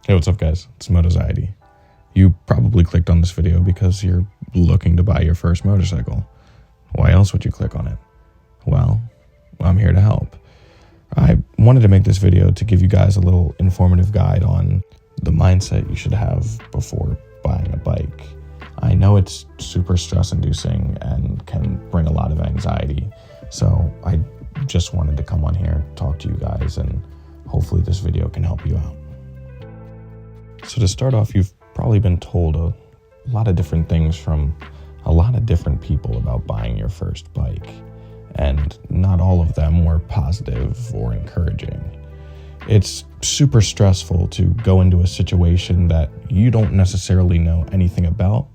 Hey, what's up guys? It's Motorxiety. You probably clicked on this video because you're looking to buy your first motorcycle. Why else would you click on it? Well, I'm here to help. I wanted to make this video to give you guys a little informative guide on the mindset you should have before buying a bike. I know it's super stress-inducing and can bring a lot of anxiety, so I just wanted to come on here, talk to you guys, and hopefully this video can help you out. So to start off, you've probably been told a lot of different things from a lot of different people about buying your first bike, and not all of them were positive or encouraging. It's super stressful to go into a situation that you don't necessarily know anything about,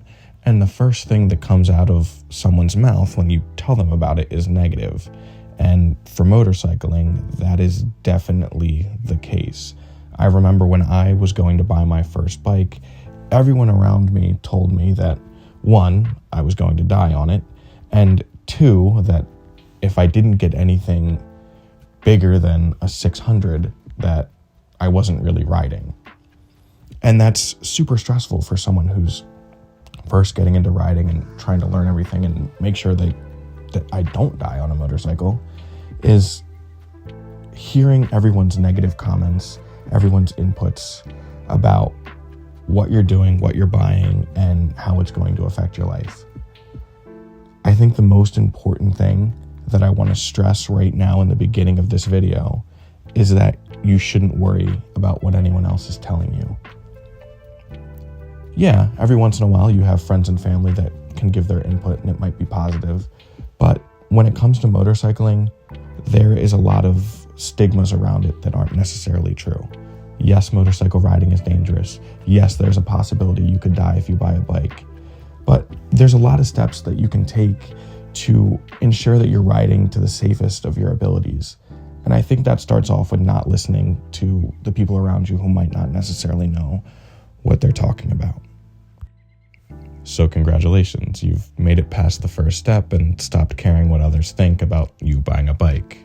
and the first thing that comes out of someone's mouth when you tell them about it is negative. And for motorcycling, that is definitely the case. I remember when I was going to buy my first bike, everyone around me told me that, one, I was going to die on it, and two, that if I didn't get anything bigger than a 600, that I wasn't really riding. And that's super stressful for someone who's first getting into riding and trying to learn everything and make sure that I don't die on a motorcycle, is hearing everyone's negative comments, everyone's inputs about what you're doing, what you're buying, and how it's going to affect your life. I think the most important thing that I want to stress right now in the beginning of this video is that you shouldn't worry about what anyone else is telling you. Yeah, every once in a while you have friends and family that can give their input and it might be positive, but when it comes to motorcycling, there is a lot of stigmas around it that aren't necessarily true. Yes, motorcycle riding is dangerous. Yes, there's a possibility you could die if you buy a bike. But there's a lot of steps that you can take to ensure that you're riding to the safest of your abilities. And I think that starts off with not listening to the people around you who might not necessarily know what they're talking about. So congratulations, you've made it past the first step and stopped caring what others think about you buying a bike.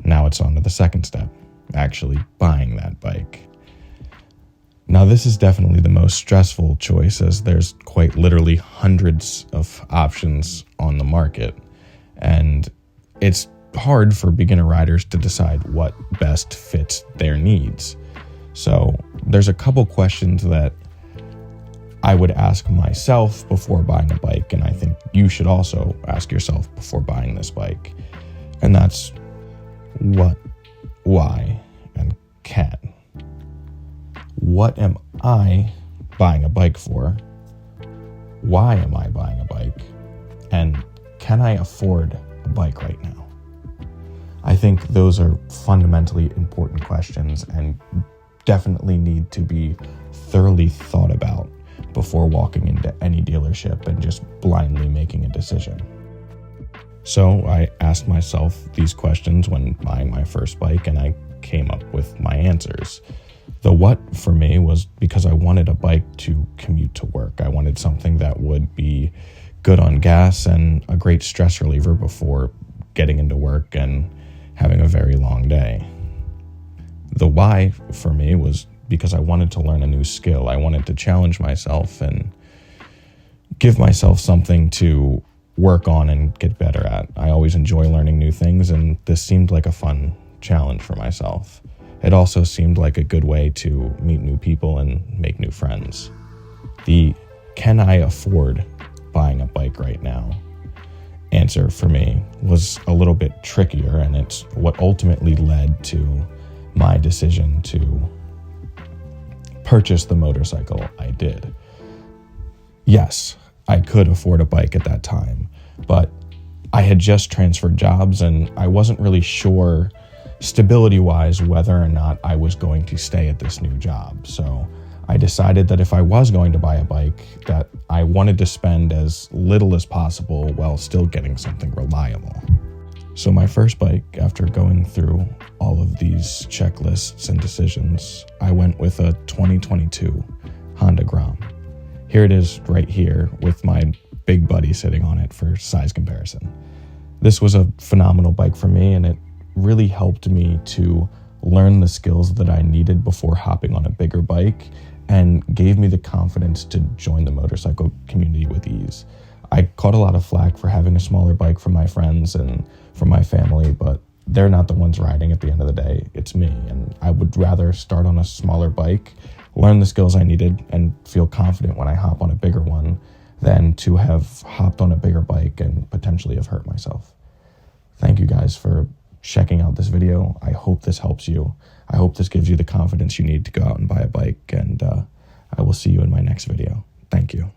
Now it's on to the second step, actually buying that bike. Now this is definitely the most stressful choice, as there's quite literally hundreds of options on the market, and it's hard for beginner riders to decide what best fits their needs. So there's a couple questions that I would ask myself before buying a bike, and I think you should also ask yourself before buying this bike. And that's what, why, and can. What am I buying a bike for? Why am I buying a bike? And can I afford a bike right now? I think those are fundamentally important questions and definitely need to be thoroughly thought about before walking into any dealership and just blindly making a decision. So I asked myself these questions when buying my first bike, and I came up with my answers. The what for me was because I wanted a bike to commute to work. I wanted something that would be good on gas and a great stress reliever before getting into work and having a very long day. The why for me was because I wanted to learn a new skill. I wanted to challenge myself and give myself something to work on and get better at. I always enjoy learning new things, and this seemed like a fun challenge for myself. It also seemed like a good way to meet new people and make new friends. The can I afford buying a bike right now answer for me was a little bit trickier, and it's what ultimately led to my decision to purchase the motorcycle I did. Yes, I could afford a bike at that time, but I had just transferred jobs and I wasn't really sure stability-wise whether or not I was going to stay at this new job. So I decided that if I was going to buy a bike, that I wanted to spend as little as possible while still getting something reliable. So my first bike, after going through all of these checklists and decisions, I went with a 2022 Honda Grom. Here it is right here with my big buddy sitting on it for size comparison. This was a phenomenal bike for me, and it really helped me to learn the skills that I needed before hopping on a bigger bike and gave me the confidence to join the motorcycle community with ease. I caught a lot of flack for having a smaller bike from my friends and from my family, but they're not the ones riding at the end of the day. It's me, and I would rather start on a smaller bike, learn the skills I needed, and feel confident when I hop on a bigger one than to have hopped on a bigger bike and potentially have hurt myself. Thank you guys for checking out this video. I hope this helps you. I hope this gives you the confidence you need to go out and buy a bike, and I will see you in my next video. Thank you.